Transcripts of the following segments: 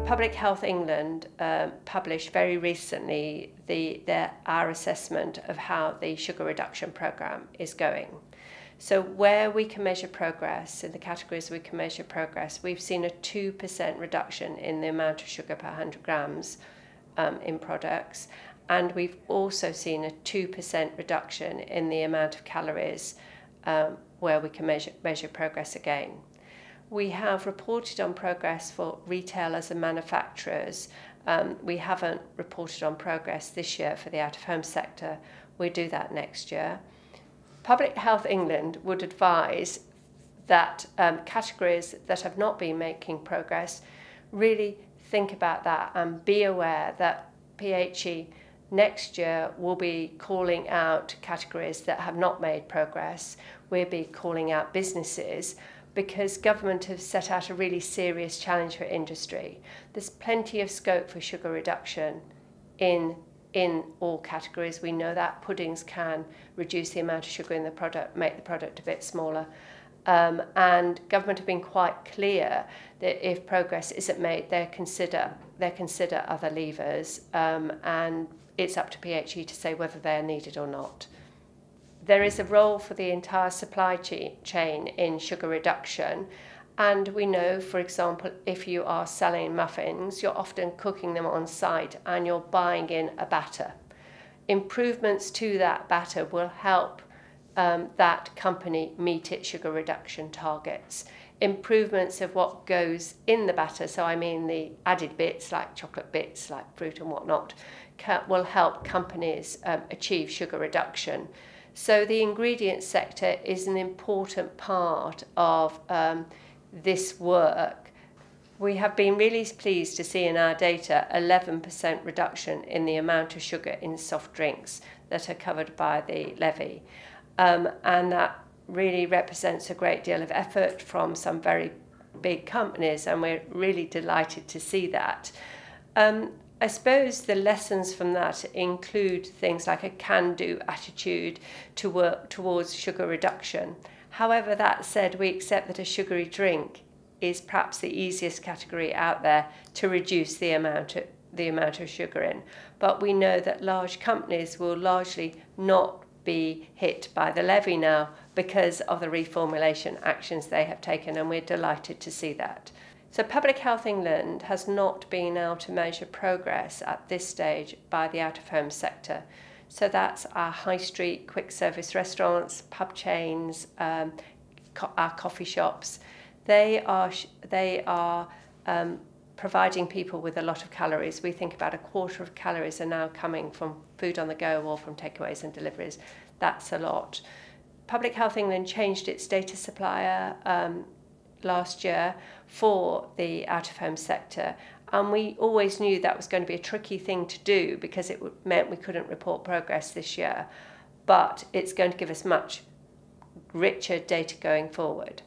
Public Health England published very recently our assessment of how the sugar reduction programme is going. So where we can measure progress, in the categories we can measure progress, we've seen a 2% reduction in the amount of sugar per 100 grams in products, and we've also seen a 2% reduction in the amount of calories where we can measure progress again. We have reported on progress for retailers and manufacturers. We haven't reported on progress this year for the out-of-home sector. We'll do that next year. Public Health England would advise that categories that have not been making progress really think about that and be aware that PHE next year will be calling out categories that have not made progress. We'll be calling out businesses, because government has set out a really serious challenge for industry. There's plenty of scope for sugar reduction in all categories. We know that puddings can reduce the amount of sugar in the product, make the product a bit smaller. And government have been quite clear that if progress isn't made, they'll consider other levers, and it's up to PHE to say whether they're needed or not. There is a role for the entire supply chain in sugar reduction, and we know, for example, if you are selling muffins, you're often cooking them on site and you're buying in a batter. Improvements to that batter will help that company meet its sugar reduction targets. Improvements of what goes in the batter, so I mean the added bits like chocolate bits, like fruit and whatnot, will help companies achieve sugar reduction. So the ingredients sector is an important part of this work. We have been really pleased to see in our data 11% reduction in the amount of sugar in soft drinks that are covered by the levy. And that really represents a great deal of effort from some very big companies, and we're really delighted to see that. I suppose the lessons from that include things like a can-do attitude to work towards sugar reduction. However, that said, we accept that a sugary drink is perhaps the easiest category out there to reduce the amount of sugar in. But we know that large companies will largely not be hit by the levy now because of the reformulation actions they have taken, and we're delighted to see that. So Public Health England has not been able to measure progress at this stage by the out-of-home sector. So that's our high street, quick service restaurants, pub chains, our coffee shops. They are providing people with a lot of calories. We think about a quarter of calories are now coming from food on the go or from takeaways and deliveries. That's a lot. Public Health England changed its data supplier last year for the out-of-home sector, and we always knew that was going to be a tricky thing to do because it meant we couldn't report progress this year, but it's going to give us much richer data going forward.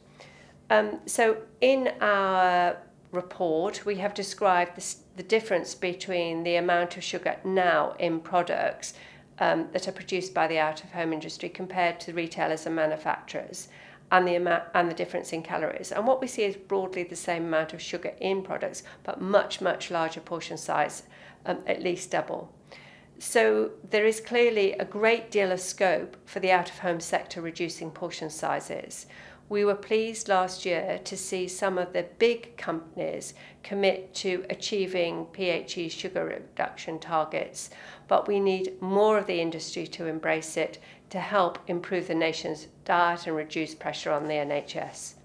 So in our report we have described the difference between the amount of sugar now in products that are produced by the out-of-home industry compared to retailers and manufacturers, and the difference in calories. And what we see is broadly the same amount of sugar in products, but much, much larger portion size, at least double. So there is clearly a great deal of scope for the out-of-home sector reducing portion sizes. We were pleased last year to see some of the big companies commit to achieving PHE sugar reduction targets, but we need more of the industry to embrace it to help improve the nation's diet and reduce pressure on the NHS.